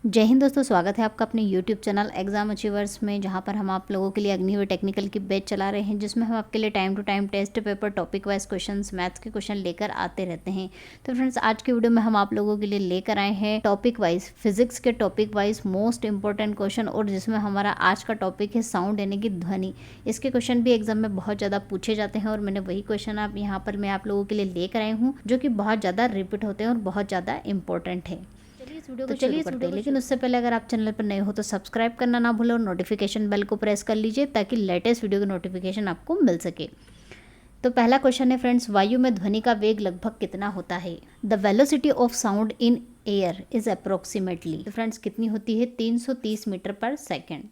जय हिंद दोस्तों, स्वागत है आपका अपने यूट्यूब चैनल एग्जाम अचीवर्स में, जहां पर हम आप लोगों के लिए अग्निवीर टेक्निकल की बैच चला रहे हैं, जिसमें हम आपके लिए time to time test paper topic wise questions maths के क्वेश्चन लेकर आते रहते हैं। तो फ्रेंड्स, आज के वीडियो में हम आप लोगों के लिए लेकर आए हैं टॉपिक वाइज, फिजिक्स के topic wise most important question, और जिसमें हमारा आज का टॉपिक है साउंड यानी कि ध्वनि। इसके क्वेश्चन भी एग्जाम में बहुत ज़्यादा पूछे जाते हैं और मैंने वही क्वेश्चन आप यहाँ पर मैं आप लोगों के लिए लेकर आई हूँ, जो कि बहुत ज़्यादा रिपीट होते हैं और बहुत ज़्यादा इंपॉर्टेंट है। चलिए इस वीडियो को लेकिन उससे पहले अगर आप चैनल पर नए हो तो सब्सक्राइब करना ना भूलें और नोटिफिकेशन बेल को प्रेस कर लीजिए ताकि लेटेस्ट वीडियो की नोटिफिकेशन आपको मिल सके। तो पहला क्वेश्चन है फ्रेंड्स, वायु में ध्वनि का वेग लगभग कितना होता है? The velocity of sound in air is approximately, तो फ्रेंड्स कितनी होती है? 330 मीटर पर सेकेंड।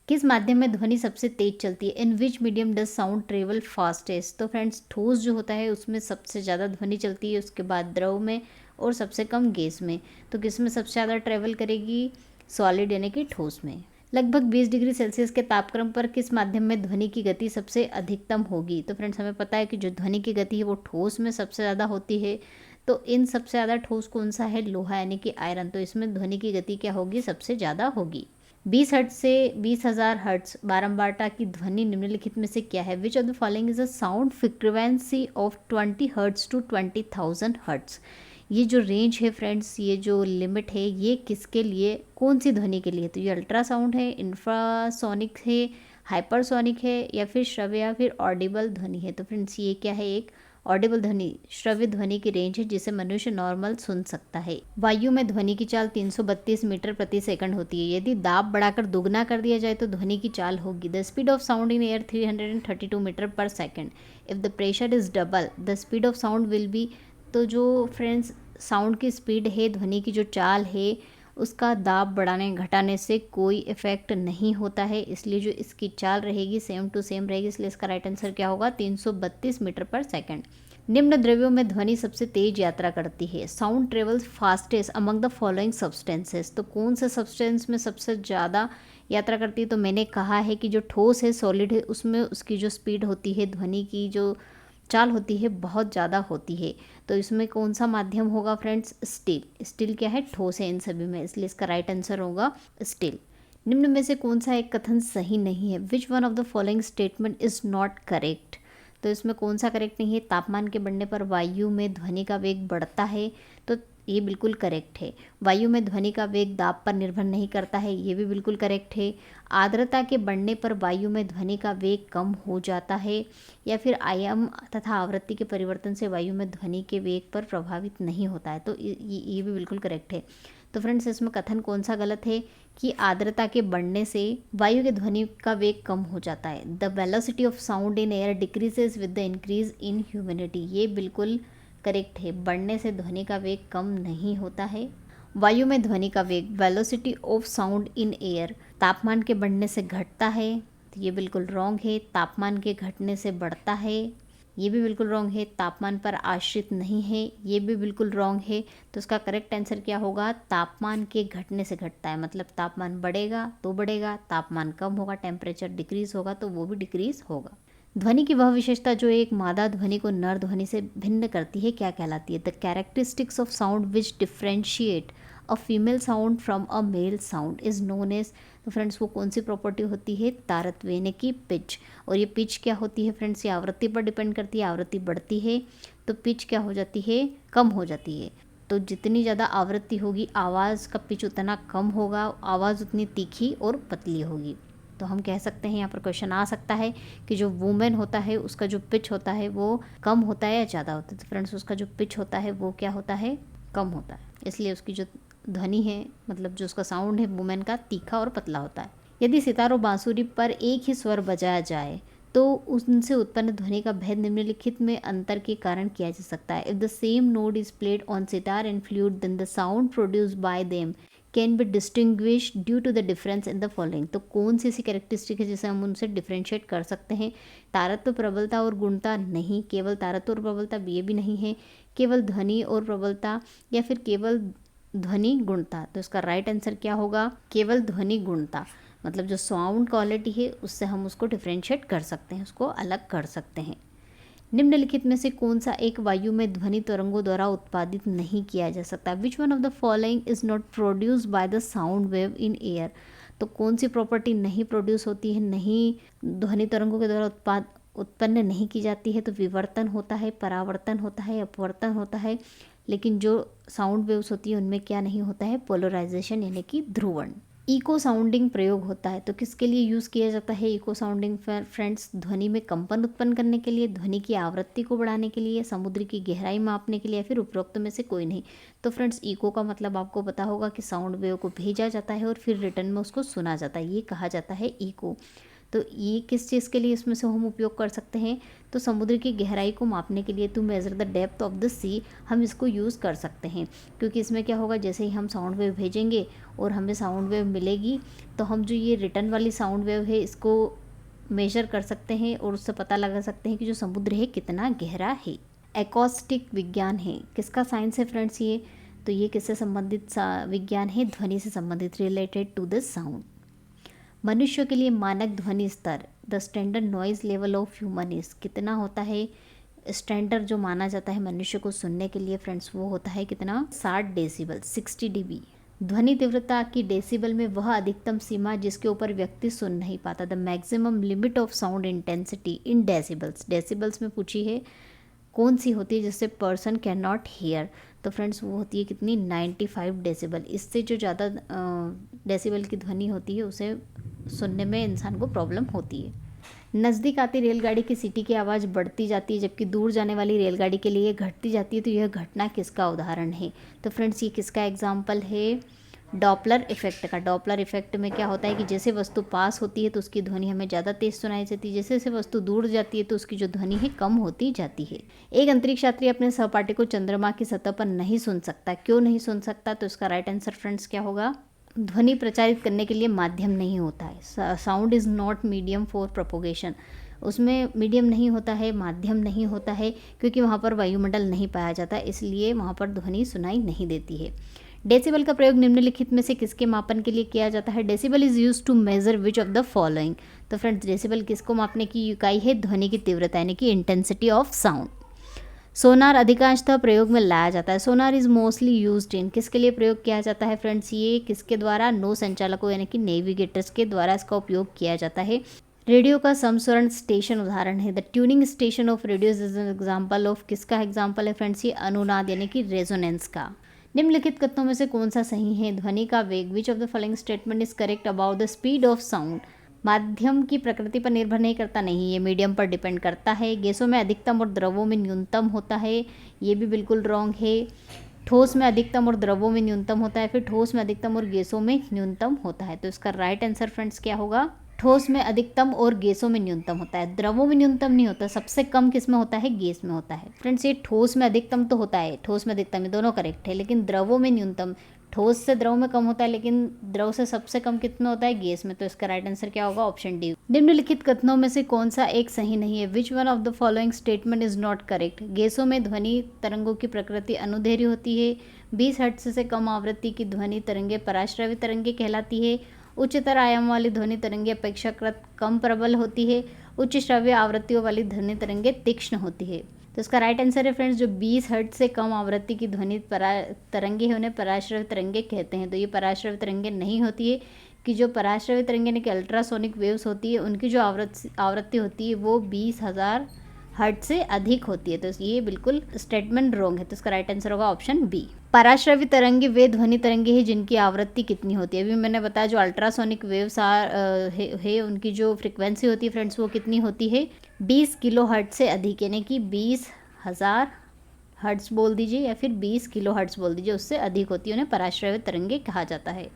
किस माध्यम में ध्वनि सबसे तेज चलती है? In which medium does sound travel fastest? तो फ्रेंड्स, ठोस जो होता है उसमें सबसे ज़्यादा ध्वनि चलती है, उसके बाद द्रव में और सबसे कम गैस में। तो किस में सबसे ज़्यादा ट्रेवल करेगी? सॉलिड यानी कि ठोस में। लगभग 20 डिग्री सेल्सियस के तापक्रम पर किस माध्यम में ध्वनि की गति सबसे अधिकतम होगी? तो फ्रेंड्स, हमें पता है कि जो ध्वनि की गति है वो ठोस में सबसे ज़्यादा होती है। तो इन सबसे ज़्यादा ठोस कौन सा है? लोहा यानी कि आयरन। तो इसमें ध्वनि की गति क्या होगी? सबसे ज़्यादा होगी। 20 हर्ट्ज से 20,000 हर्ट्ज बारंबारता की ध्वनि निम्नलिखित में से क्या है? Which of the following is a sound frequency of 20 hertz to 20,000 hertz? ये जो रेंज है फ्रेंड्स, ये जो लिमिट है, ये किसके लिए, कौन सी ध्वनि के लिए? तो ये अल्ट्रासाउंड है, इंफ्रासोनिक है, हाइपरसोनिक है, या फिर श्रव्य या फिर ऑडिबल ध्वनि है? तो फ्रेंड्स, ये क्या है? एक ऑडिबल ध्वनि, श्रव्य ध्वनि की रेंज है जिसे मनुष्य नॉर्मल सुन सकता है। वायु में ध्वनि की चाल 332 मीटर प्रति सेकंड होती है। यदि दाब बढ़ाकर दोगुना कर दिया जाए तो ध्वनि की चाल होगी। The speed of sound in air 332 metre per second. If the pressure is double the speed of sound will be. तो जो फ्रेंड्स साउंड की स्पीड है, ध्वनि की जो चाल है, उसका दाब बढ़ाने घटाने से कोई इफेक्ट नहीं होता है, इसलिए जो इसकी चाल रहेगी सेम टू सेम रहेगी। इसलिए इसका राइट आंसर क्या होगा? 332 मीटर पर सेकंड। निम्न द्रव्यों में ध्वनि सबसे तेज यात्रा करती है। Sound travels fastest among the following substances. तो कौन से सब्सटेंस में सबसे ज़्यादा यात्रा करती है? तो मैंने कहा है कि जो ठोस है, सॉलिड है, उसमें उसकी जो स्पीड होती है, ध्वनि की जो चाल होती है, बहुत ज़्यादा होती है। तो इसमें कौन सा माध्यम होगा फ्रेंड्स? स्टील। स्टील क्या है? ठोस है इन सभी में, इसलिए इसका राइट आंसर होगा स्टील। निम्न में से कौन सा एक कथन सही नहीं है? Which one of the following statement is not correct? तो इसमें कौन सा करेक्ट नहीं है? तापमान के बढ़ने पर वायु में ध्वनि का वेग बढ़ता है, तो ये बिल्कुल करेक्ट है। वायु में ध्वनि का वेग दाब पर निर्भर नहीं करता है, ये भी बिल्कुल करेक्ट है। आर्द्रता के बढ़ने पर वायु में ध्वनि का वेग कम हो जाता है, या फिर आयाम तथा आवृत्ति के परिवर्तन से वायु में ध्वनि के वेग पर प्रभावित नहीं होता है। तो ये भी बिल्कुल करेक्ट है। तो फ्रेंड्स, इसमें कथन कौन सा गलत है? कि आर्द्रता के बढ़ने से वायु के ध्वनि का वेग कम हो जाता है। The velocity of sound in air decreases with the increase in humidity, ये बिल्कुल करेक्ट है। बढ़ने से ध्वनि का वेग कम नहीं होता है। वायु में ध्वनि का वेग, velocity of sound in air, तापमान के बढ़ने से घटता है, तो ये बिल्कुल रॉन्ग है। तापमान के घटने से बढ़ता है, ये भी बिल्कुल रॉन्ग है। तापमान पर आश्रित नहीं है, ये भी बिल्कुल रॉन्ग है। तो इसका करेक्ट आंसर क्या होगा? तापमान के घटने से घटता है, मतलब तापमान बढ़ेगा तो बढ़ेगा, तापमान कम होगा, टेम्परेचर डिक्रीज होगा तो वो भी डिक्रीज होगा। ध्वनि की वह विशेषता जो एक मादा ध्वनि को नर ध्वनि से भिन्न करती है, क्या कहलाती है? The characteristics of sound which differentiate a female sound from a male sound is known as. तो फ्रेंड्स, वो कौन सी प्रॉपर्टी होती है? तारत्व यानी कि पिच। और ये पिच क्या होती है फ्रेंड्स? ये आवृत्ति पर डिपेंड करती है। आवृत्ति बढ़ती है तो पिच क्या हो जाती है? कम हो जाती है। तो जितनी ज़्यादा आवृत्ति होगी, आवाज़ का पिच उतना कम होगा, आवाज़ उतनी तीखी और पतली होगी। तो हम कह सकते हैं, यहाँ पर क्वेश्चन आ सकता है कि जो वुमेन होता है उसका जो पिच होता है वो कम होता है या ज़्यादा होता है? तो फ्रेंड्स, उसका जो पिच होता है वो क्या होता है? कम होता है। इसलिए उसकी जो ध्वनि है, मतलब जो उसका साउंड है, वुमेन का तीखा और पतला होता है। यदि सितार और बांसुरी पर एक ही स्वर बजाया जाए तो उनसे उत्पन्न ध्वनि का भेद निम्नलिखित में अंतर के कारण किया जा सकता है। If the same note is played on sitar and flute then the sound produced by them can be distinguish due to the difference in the following. तो कौन सी ऐसी कैरेक्टरिस्टिक है जिसे हम उनसे डिफ्रेंशिएट कर सकते हैं? तारत्व, प्रबलता और गुणता नहीं, केवल तारत्व और प्रबलता, ये भी नहीं है। केवल ध्वनि और प्रबलता, या फिर केवल ध्वनि गुणता। तो इसका राइट आंसर क्या होगा? केवल ध्वनि गुणता, मतलब जो साउंड क्वालिटी है उससे हम उसको डिफ्रेंशिएट कर सकते हैं, उसको अलग कर सकते हैं। निम्नलिखित में से कौन सा एक वायु में ध्वनि तरंगों द्वारा उत्पादित नहीं किया जा सकता? Which one of the following is not produced by the sound wave in air? तो कौन सी प्रॉपर्टी नहीं प्रोड्यूस होती है, नहीं ध्वनि तरंगों के द्वारा उत्पन्न नहीं की जाती है? तो विवर्तन होता है, परावर्तन होता है, अपवर्तन होता है, लेकिन जो साउंड वेव्स होती है उनमें क्या नहीं होता है? पोलराइजेशन यानी कि ध्रुवण। इको साउंडिंग प्रयोग होता है तो किसके लिए यूज़ किया जाता है इको साउंडिंग? फ्रेंड्स, ध्वनि में कंपन उत्पन्न करने के लिए, ध्वनि की आवृत्ति को बढ़ाने के लिए, समुद्र की गहराई मापने के लिए, या फिर उपरोक्त में से कोई नहीं। तो फ्रेंड्स, इको का मतलब आपको पता होगा कि साउंड वेव को भेजा जाता है और फिर रिटर्न में उसको सुना जाता है, ये कहा जाता है इको। तो ये किस चीज़ के लिए इसमें से हम उपयोग कर सकते हैं? तो समुद्र की गहराई को मापने के लिए, to measure the depth of the sea, हम इसको यूज़ कर सकते हैं। क्योंकि इसमें क्या होगा, जैसे ही हम साउंड वेव भेजेंगे और हमें साउंड वेव मिलेगी तो हम जो ये रिटर्न वाली साउंड वेव है इसको मेजर कर सकते हैं और उससे पता लगा सकते हैं कि जो समुद्र है कितना गहरा है। एकॉस्टिक विज्ञान है, किसका साइंस है फ्रेंड्स ये? तो ये किससे संबंधित विज्ञान है? ध्वनि से संबंधित, रिलेटेड टू द साउंड। मनुष्य के लिए मानक ध्वनि स्तर, the standard noise level of human is, कितना होता है? स्टैंडर्ड जो माना जाता है मनुष्य को सुनने के लिए फ्रेंड्स, वो होता है कितना? 60 डेसिबल, 60 dB। ध्वनि तीव्रता की डेसिबल में वह अधिकतम सीमा जिसके ऊपर व्यक्ति सुन नहीं पाता, the maximum limit of sound intensity in decibels. Decibels में पूछी है कौन सी होती है जिससे पर्सन कैन नॉट हेयर? तो फ्रेंड्स, वो होती है कितनी? 95 डेसिबल। इससे जो ज़्यादा डेसिबल की ध्वनि होती है उसे सुनने में इंसान को प्रॉब्लम होती है। नज़दीक आती रेलगाड़ी की सीटी की आवाज़ बढ़ती जाती है जबकि दूर जाने वाली रेलगाड़ी के लिए घटती जाती है, तो यह घटना किसका उदाहरण है? तो फ्रेंड्स, ये किसका एग्जाम्पल है? डॉपलर इफेक्ट का। डॉपलर इफेक्ट में क्या होता है कि जैसे वस्तु पास होती है तो उसकी ध्वनि हमें ज़्यादा तेज़ सुनाई देती है, जैसे जैसे वस्तु दूर जाती है तो उसकी जो ध्वनि है कम होती जाती है। एक अंतरिक्ष यात्री अपने सहपाठी को चंद्रमा की सतह पर नहीं सुन सकता, क्यों नहीं सुन सकता? तो इसका राइट आंसर फ्रेंड्स क्या होगा? ध्वनि प्रचारित करने के लिए माध्यम नहीं होता है। Sound is not medium for propagation, उसमें मीडियम नहीं होता है, माध्यम नहीं होता है, क्योंकि वहाँ पर वायुमंडल नहीं पाया जाता, इसलिए वहाँ पर ध्वनि सुनाई नहीं देती है। डेसिबल का प्रयोग निम्नलिखित में से किसके मापन के लिए किया जाता है? Decibel is use to measure which of the following? तो फ्रेंड्स, डेसिबल किसको मापने की इकाई है? ध्वनि की तीव्रता यानी कि इंटेंसिटी ऑफ साउंड। सोनार अधिकांशतः प्रयोग में लाया जाता है। सोनार इज मोस्टली यूज्ड इन, किसके लिए प्रयोग किया जाता है फ्रेंड्स? ये किसके द्वारा? नौ संचालकों यानी कि नेविगेटर्स के द्वारा इसका उपयोग किया जाता है। रेडियो का समस्वरण स्टेशन उदाहरण है। The tuning station of radio is an example of, किसका एग्जाम्पल है फ्रेंड्स? ये अनुनाद यानी कि रेजोनेंस का। निम्नलिखित कथनों में से कौन सा सही है? ध्वनि का वेग, विच of the following statement is correct about the speed of sound? माध्यम की प्रकृति पर निर्भर नहीं करता, नहीं, ये मीडियम पर डिपेंड करता है। गैसों में अधिकतम और द्रवों में न्यूनतम होता है, ये भी बिल्कुल रॉन्ग है। ठोस में अधिकतम और द्रवों में न्यूनतम होता है, फिर ठोस में अधिकतम और गैसों में न्यूनतम होता है। तो इसका राइट आंसर फ्रेंड्स क्या होगा? ठोस में अधिकतम और गैसों में न्यूनतम होता है, द्रवों में न्यूनतम नहीं होता। सबसे कम किस में होता है? गैस में होता है। फ्रेंड्स, ये ठोस में अधिकतम तो होता है, ठोस में अधिकतम, ये दोनों करेक्ट है, लेकिन द्रवों में न्यूनतम, ठोस से द्रव में कम होता है, लेकिन द्रव से सबसे कम कितने होता है? गैस में। तो इसका राइट आंसर क्या होगा? Option D. निम्नलिखित कथनों में से कौन सा एक सही नहीं है? Which one of the following statement is not correct? गैसों में ध्वनि तरंगों की प्रकृति अनुदैर्घ्य होती है। 20 हर्ट्ज से कम आवृत्ति की ध्वनि तरंगे पराश्रवी तरंगे कहलाती है। उच्चतर आयाम वाली ध्वनि तरंगे अपेक्षाकृत कम प्रबल होती है। उच्च श्रव्य आवृत्तियों वाली ध्वनि तरंगे तीक्ष्ण होती है। तो इसका राइट आंसर है फ्रेंड्स, जो 20 हर्ट्ज से कम आवृत्ति की ध्वनि तरंगे हैं उन्हें पराश्रव्य तरंगे कहते हैं। तो ये पराश्रव्य तरंगे नहीं होती है, कि जो पराश्रव्य तरंगे यानी कि अल्ट्रासोनिक वेव्स होती है उनकी जो आवृत्ति होती है वो 20,000 हर्ट्ज से अधिक होती है। तो ये बिल्कुल स्टेटमेंट रॉन्ग है। तो इसका राइट आंसर होगा ऑप्शन बी। पराश्रवी तरंगे वे ध्वनि तरंगे हैं जिनकी आवृत्ति कितनी होती है? अभी मैंने बताया जो अल्ट्रासोनिक वेव्स है उनकी जो फ्रिक्वेंसी होती है फ्रेंड्स वो कितनी होती है? 20 किलो हर्ट्ज से अधिक, यानी कि 20,000 हर्ट्ज बोल दीजिए या फिर 20 किलो हर्ट्ज बोल दीजिए, उससे अधिक होती है, उन्हें पराश्रव्य तरंगे कहा जाता है।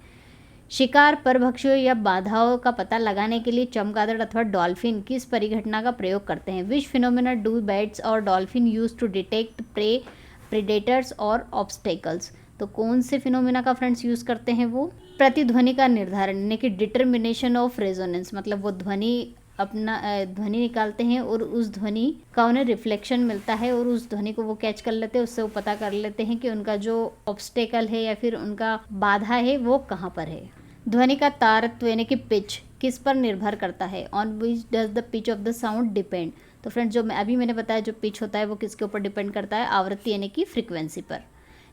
शिकार, परभक्षियों या बाधाओं का पता लगाने के लिए चमगादड़ अथवा डॉल्फिन किस परिघटना का प्रयोग करते हैं? विच फिनोमिना डू बैट्स और dolphin use to detect prey, predators और ऑब्स्टेकल्स? तो कौन से फिनोमिना का फ्रेंड्स यूज़ करते हैं वो? प्रतिध्वनि का निर्धारण यानी कि डिटर्मिनेशन ऑफ रेजोनेंस, मतलब वो अपना ध्वनि निकालते हैं और उस ध्वनि का उन्हें रिफ्लेक्शन मिलता है और उस ध्वनि को वो कैच कर लेते हैं, उससे वो पता कर लेते हैं कि उनका जो ऑब्स्टेकल है या फिर उनका बाधा है वो कहाँ पर है। ध्वनि का तारत्व यानी कि पिच किस पर निर्भर करता है? On which does the pitch of the sound depend? तो फ्रेंड्स जो मैंने बताया जो पिच होता है वो किसके ऊपर डिपेंड करता है, आवृत्ति यानी कि फ्रीक्वेंसी पर।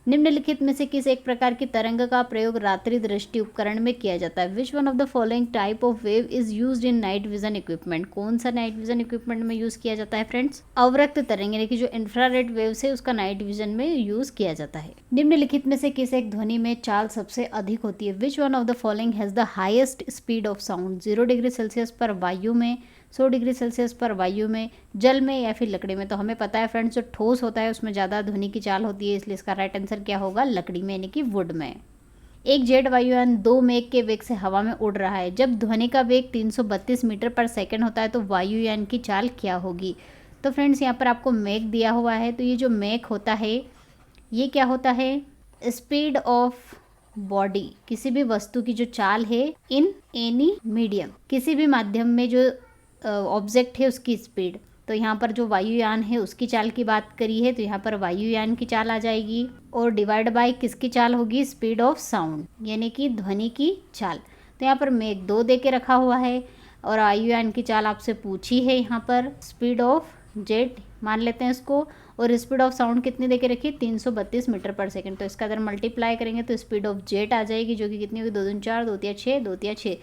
निम्नलिखित में से किस एक प्रकार की तरंग का प्रयोग रात्रि दृष्टि उपकरण में किया जाता है? Which one of the following type of wave is used in night vision equipment? कौन सा नाइट विजन इक्विपमेंट में यूज किया जाता है फ्रेंड्स? अवरक्त तरंग यानी कि जो इंफ्रारेड वेव्स है उसका नाइट विजन में यूज किया जाता है। निम्नलिखित में से किस एक ध्वनि में चाल सबसे अधिक होती है? Which one of the following has the highest speed of sound? 0 degree Celsius पर वायु में, 100 डिग्री सेल्सियस पर वायु में, जल में या फिर लकड़ी में? तो हमें पता है फ्रेंड्स जो ठोस होता है उसमें ज़्यादा ध्वनि की चाल होती है, इसलिए इसका राइट आंसर क्या होगा? लकड़ी में यानी कि वुड में। एक जेट वायुयान 2 मेघ के वेग से हवा में उड़ रहा है। जब ध्वनि का वेग 332 मीटर पर सेकंड होता है तो वायुयान की चाल क्या होगी? तो फ्रेंड्स यहाँ पर आपको मेघ दिया हुआ है, तो ये जो मेघ होता है ये क्या होता है? स्पीड ऑफ बॉडी, किसी भी वस्तु की जो चाल है इन एनी मीडियम, किसी भी माध्यम में जो ऑब्जेक्ट है उसकी स्पीड। तो यहाँ पर जो वायुयान है उसकी चाल की बात करी है, तो यहाँ पर वायुयान की चाल आ जाएगी और डिवाइड बाय किसकी चाल होगी? स्पीड ऑफ साउंड यानी कि ध्वनि की चाल। तो यहाँ पर मेघ 2 दे के रखा हुआ है और वायुयान की चाल आपसे पूछी है, यहाँ पर स्पीड ऑफ जेट मान लेते हैं इसको, और स्पीड ऑफ साउंड कितनी देके रखी? 332 मीटर पर सेकंड। तो इसका अगर मल्टीप्लाई करेंगे तो स्पीड ऑफ जेट आ जाएगी जो कि कितनी होगी? 2 दूनी 4, 2 तिया 6, 2 तिया 6,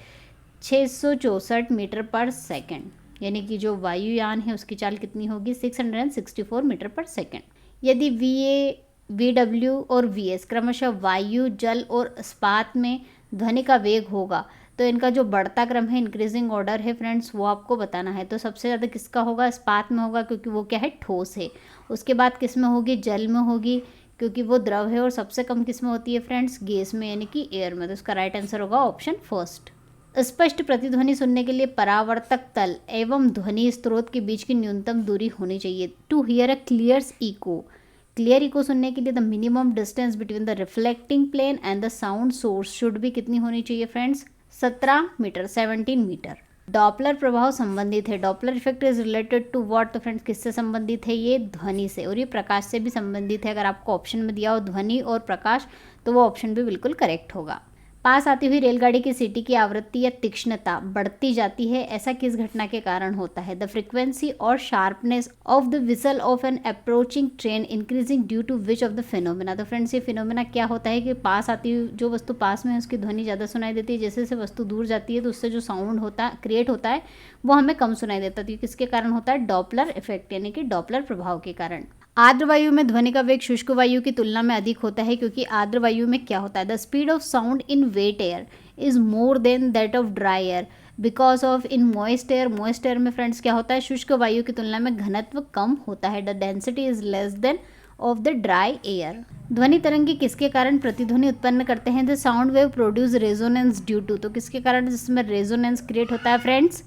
664 मीटर पर सेकंड। यानी कि जो वायुयान है उसकी चाल कितनी होगी? 664 मीटर पर सेकंड। यदि VA, VW और VS क्रमशः वायु, जल और इस्पात में ध्वनि का वेग होगा तो इनका जो बढ़ता क्रम है, इंक्रीजिंग ऑर्डर है फ्रेंड्स, वो आपको बताना है। तो सबसे ज़्यादा किसका होगा? इस्पात में होगा क्योंकि वो क्या है? ठोस है। उसके बाद किस में होगी? जल में होगी क्योंकि वो द्रव है। और सबसे कम किस में होती है फ्रेंड्स? गैस में यानी कि एयर में। तो इसका राइट आंसर होगा ऑप्शन फर्स्ट। स्पष्ट प्रतिध्वनि सुनने के लिए परावर्तक तल एवं ध्वनि स्रोत के बीच की न्यूनतम दूरी होनी चाहिए। To hear a clear echo सुनने के लिए the minimum distance between the reflecting plane and the sound source should भी कितनी होनी चाहिए फ्रेंड्स? 17 metre, 17 metre. डॉपलर प्रभाव संबंधित है। Doppler effect is related to what? तो फ्रेंड्स किससे संबंधित है? ये ध्वनि से, और ये प्रकाश से भी संबंधित है। अगर आपको ऑप्शन में दिया हो ध्वनि और प्रकाश तो वो ऑप्शन भी बिल्कुल करेक्ट होगा। पास आती हुई रेलगाड़ी की सीटी की आवृत्ति या तीक्ष्णता बढ़ती जाती है, ऐसा किस घटना के कारण होता है? द फ्रीक्वेंसी और sharpness of the whistle of an approaching train increasing due to which of the phenomena? तो फ्रेंड्स ये फिनोमेना क्या होता है कि पास आती हुई जो वस्तु पास में है उसकी ध्वनि ज़्यादा सुनाई देती है, जैसे जैसे वस्तु दूर जाती है तो उससे जो साउंड होता है क्रिएट होता है वो हमें कम सुनाई देता है। तो किसके कारण होता है? डॉपलर इफेक्ट यानी कि डॉपलर प्रभाव के कारण। आर्द्र वायु में ध्वनि का वेग शुष्क वायु की तुलना में अधिक होता है क्योंकि आर्द्र वायु में क्या होता है? The speed of sound in wet air is more than that of dry air because of in moist air. Moist air में फ्रेंड्स क्या होता है? शुष्क वायु की तुलना में घनत्व कम होता है। The density is less than of the dry air. ध्वनि तरंगी किसके कारण प्रतिध्वनि उत्पन्न करते हैं? The sound wave produce resonance due to. तो किसके कारण जिसमें रेजोनेंस क्रिएट होता है फ्रेंड्स?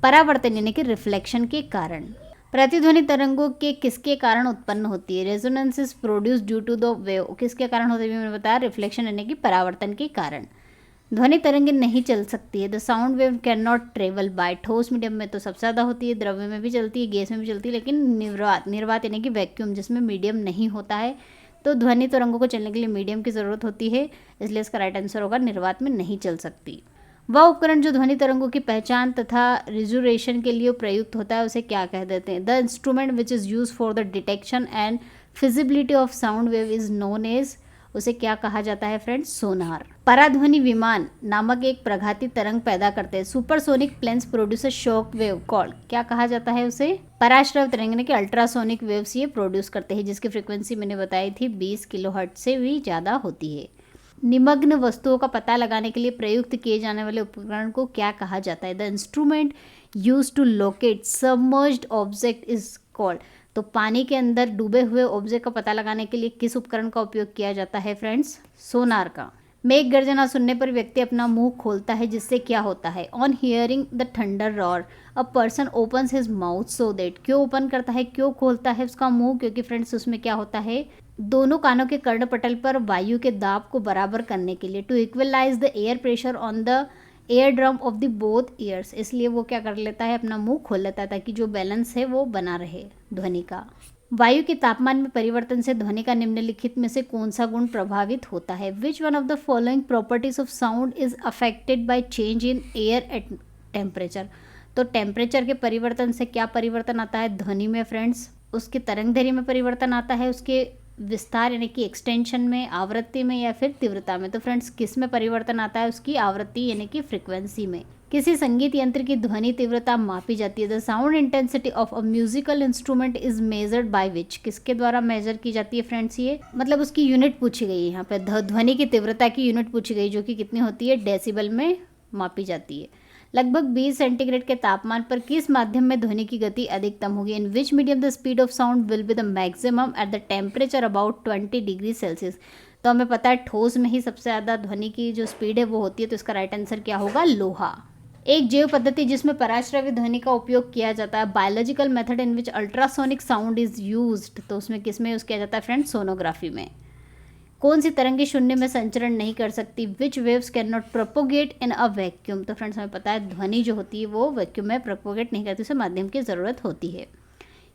परावर्तन यानी कि रिफ्लेक्शन के कारण। प्रतिध्वनि तरंगों के किसके कारण उत्पन्न होती है? Resonance is produce due to the wave. किसके कारण होती है? मैंने बताया रिफ्लेक्शन यानी कि परावर्तन के कारण। ध्वनि तरंगे नहीं चल सकती है। The sound wave can not travel by. ठोस मीडियम में तो सबसे ज़्यादा होती है, द्रव्य में भी चलती है, गैस में भी चलती है, लेकिन निर्वात यानी कि वैक्यूम जिसमें मीडियम नहीं होता है, तो ध्वनि तरंगों को चलने के लिए मीडियम की ज़रूरत होती है, इसलिए इसका राइट आंसर होगा निर्वात में नहीं चल सकती। वह उपकरण जो ध्वनि तरंगों की पहचान तथा रिजोल्यूशन के लिए प्रयुक्त होता है उसे क्या कह देते हैं? The instrument which is use for the detection and feasibility of sound wave is known as, उसे क्या कहा जाता है फ्रेंड्स? सोनार। पराध्वनि विमान नामक एक प्रघाती तरंग पैदा करते हैं। Supersonic planes produce shock wave called, क्या कहा जाता है उसे? पराश्रव तरंग यानी कि अल्ट्रासोनिक वेव्स ये प्रोड्यूस करते हैं, जिसकी फ्रीक्वेंसी मैंने बताई थी 20 किलोहर्ट्ज से भी ज़्यादा होती है। निमग्न वस्तुओं का पता लगाने के लिए प्रयुक्त किए जाने वाले उपकरण को क्या कहा जाता है? The instrument use to locate submerged object is called. तो पानी के अंदर डूबे हुए ऑब्जेक्ट का पता लगाने के लिए किस उपकरण का उपयोग किया जाता है फ्रेंड्स? सोनार का। मेघ गर्जना सुनने पर व्यक्ति अपना मुंह खोलता है, जिससे क्या होता है? On hearing the thunder roar a person opens his mouth so that. क्यों ओपन करता है, क्यों खोलता है उसका मुंह? क्योंकि फ्रेंड्स उसमें क्या होता है? दोनों कानों के कर्णपटल पर वायु के दाब को बराबर करने के लिए, to equalise the air pressure on the air drum of the both ears. इसलिए वो क्या कर लेता है? अपना मुंह खोल लेता है ताकि जो बैलेंस है वो बना रहे ध्वनि का। वायु के तापमान में परिवर्तन से ध्वनि का निम्नलिखित में से कौन सा गुण प्रभावित होता है? Which one of the following properties of sound is affected by change in air at temperature. तो टेम्परेचर के परिवर्तन से क्या परिवर्तन आता है ध्वनि में फ्रेंड्स? उसकी तरंग दैर्घ्य में परिवर्तन आता है, उसके विस्तार यानी कि एक्सटेंशन में, आवृत्ति में या फिर तीव्रता में। तो फ्रेंड्स किस में परिवर्तन आता है? उसकी आवृत्ति यानी कि फ्रिक्वेंसी में। किसी संगीत यंत्र की ध्वनि तीव्रता मापी जाती है। The sound intensity of a musical instrument is measured by which? किसके द्वारा मेजर की जाती है फ्रेंड्स? ये मतलब उसकी यूनिट पूछी गई है यहाँ पे, ध्वनि की तीव्रता की यूनिट पूछी गई, जो कि कितनी होती है? डेसिबल में मापी जाती है। लगभग 20 सेंटीग्रेड के तापमान पर किस माध्यम में ध्वनि की गति अधिकतम होगी? In which medium the speed of sound will be the maximum at the temperature about 20 degree Celsius? तो हमें पता है ठोस में ही सबसे ज़्यादा ध्वनि की जो स्पीड है वो होती है, तो इसका राइट आंसर क्या होगा? लोहा। एक जैव पद्धति जिसमें पराश्रव्य ध्वनि का उपयोग किया जाता है। Biological method in which ultrasonic sound is used, तो उसमें किस में यूज़ किया जाता है फ्रेंड्स? सोनोग्राफी में। कौन सी तरंगे शून्य में संचरण नहीं कर सकती? Which waves can not propagate in a vacuum? तो फ्रेंड्स हमें पता है ध्वनि जो होती है वो वैक्यूम में प्रोपोगेट नहीं करती, उसे माध्यम की ज़रूरत होती है।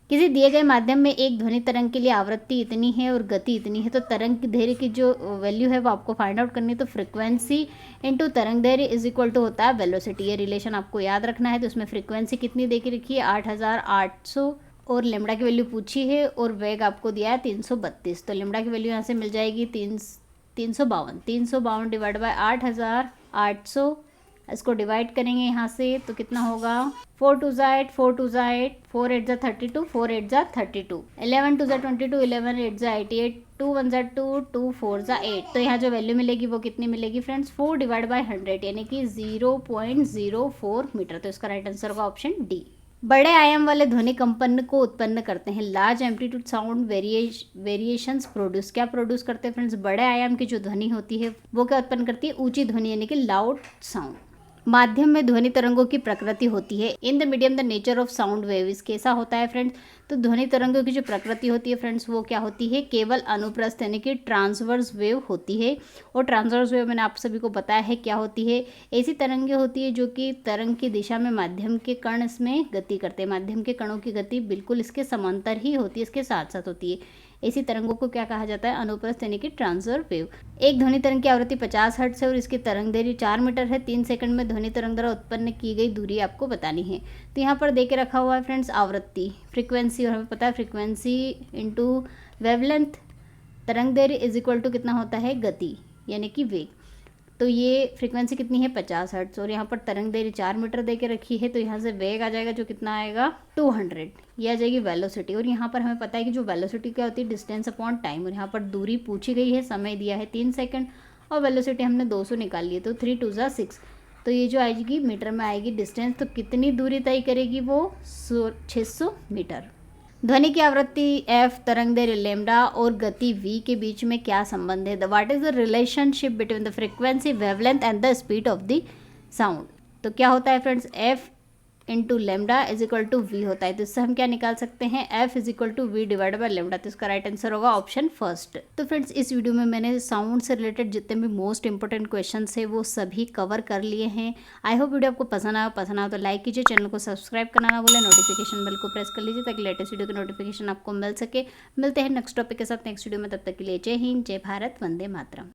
किसी दिए गए माध्यम में एक ध्वनि तरंग के लिए आवृत्ति इतनी है और गति इतनी है, तो तरंग की दैर्घ्य की जो वैल्यू है वो आपको फाइंड आउट करनी है। तो फ्रीक्वेंसी इंटू तरंग दैर्घ्य इज इक्वल टू होता है वेलोसिटी। ये रिलेशन आपको याद रखना है। तो उसमें फ्रीक्वेंसी कितनी दे के रखी है? 8800, और लेमड़ा की वैल्यू पूछी है, और वेग आपको दिया है 332। तो लेमड़ा की वैल्यू यहाँ से मिल जाएगी 352 डिवाइड बाय 8800, इसको डिवाइड करेंगे यहाँ से तो कितना होगा? 4 2 जा 8, 4 2 जा 8, 4 8 जा 32, 4 8 जा 32, 11 2 जा 22, 11 8 जा 88, 2 1 जा 2, 2 4 जा 8। तो यहाँ जो वैल्यू मिलेगी वो कितनी मिलेगी फ्रेंड्स? 4 डिवाइड बाय 100 यानी कि 0.04 मीटर। तो इसका राइट आंसर होगा ऑप्शन डी। बड़े आयाम वाले ध्वनि कंपन को उत्पन्न करते हैं। Large amplitude sound variations produce, क्या प्रोड्यूस करते हैं फ्रेंड्स? बड़े आयाम की जो ध्वनि होती है वो क्या उत्पन्न करती है? ऊंची ध्वनि यानी कि लाउड साउंड। माध्यम में ध्वनि तरंगों की प्रकृति होती है। In the medium the nature of sound wave इस कैसा होता है फ्रेंड्स? तो ध्वनि तरंगों की जो प्रकृति होती है फ्रेंड्स वो क्या होती है? केवल अनुप्रस्थ यानी कि ट्रांसवर्स वेव होती है। और ट्रांसवर्स वेव मैंने आप सभी को बताया है क्या होती है। ऐसी तरंगें होती है जो कि तरंग की दिशा में माध्यम के कण इसमें गति करते हैं। माध्यम के कणों की गति बिल्कुल इसके समांतर ही होती है, इसके साथ साथ होती है। ऐसी तरंगों को क्या कहा जाता है? अनुप्रस्थ यानी कि ट्रांसवर्स वेव। एक ध्वनि तरंग की आवृत्ति 50 हर्ट्ज है और इसकी तरंग दैर्घ्य 4 मीटर है। 3 सेकंड में ध्वनि तरंग द्वारा उत्पन्न की गई दूरी आपको बतानी है। तो यहाँ पर दे के रखा हुआ है फ्रेंड्स आवृत्ति, फ्रीक्वेंसी, और हमें पता है फ्रीक्वेंसी इंटू वेवलेंथ, तरंग दैर्घ्य इज इक्वल टू कितना होता है? गति यानी कि वेग। तो ये फ्रीक्वेंसी कितनी है? 50 हर्ट्ज, और यहाँ पर तरंग दैर्घ्य 4 मीटर दे के रखी है। तो यहाँ से वेग आ जाएगा जो कितना आएगा? 200। ये आ जाएगी वेलोसिटी, और यहाँ पर हमें पता है कि जो वेलोसिटी क्या होती है? डिस्टेंस अपॉन टाइम, और यहाँ पर दूरी पूछी गई है, समय दिया है 3 सेकंड, और वेलोसिटी हमने 200 निकाल ली है। तो 3 2 जा 6, तो ये जो आएगी मीटर में आएगी डिस्टेंस। तो कितनी दूरी तय करेगी वो? 600 मीटर। ध्वनि की आवृत्ति f, तरंग दैर्घ्य लैम्डा और गति v के बीच में क्या संबंध है? What is the relationship between the frequency, wavelength and the speed of the sound? तो क्या होता है friends? f into lambda is equal to v होता है। तो इससे हम क्या निकाल सकते हैं? f is equal to v divide by lambda. तो इसका राइट आंसर होगा ऑप्शन फर्स्ट। तो फ्रेंड्स इस वीडियो में मैंने साउंड से रिलेटेड जितने भी मोस्ट इंपॉर्टेंट क्वेश्चन है वो सभी कवर कर लिए हैं। आई होप वीडियो आपको पसंद आया तो लाइक कीजिए, चैनल को सब्सक्राइब करना ना भूलें, नोटिफिकेशन बेल को प्रेस कर लीजिए ताकि लेटेस्ट वीडियो की नोटिफिकेशन आपको मिल सके। मिलते हैं नेक्स्ट टॉपिक के साथ नेक्स्ट वीडियो में, तब तक के लिए जय हिंद, जय भारत, वंदे मातरम।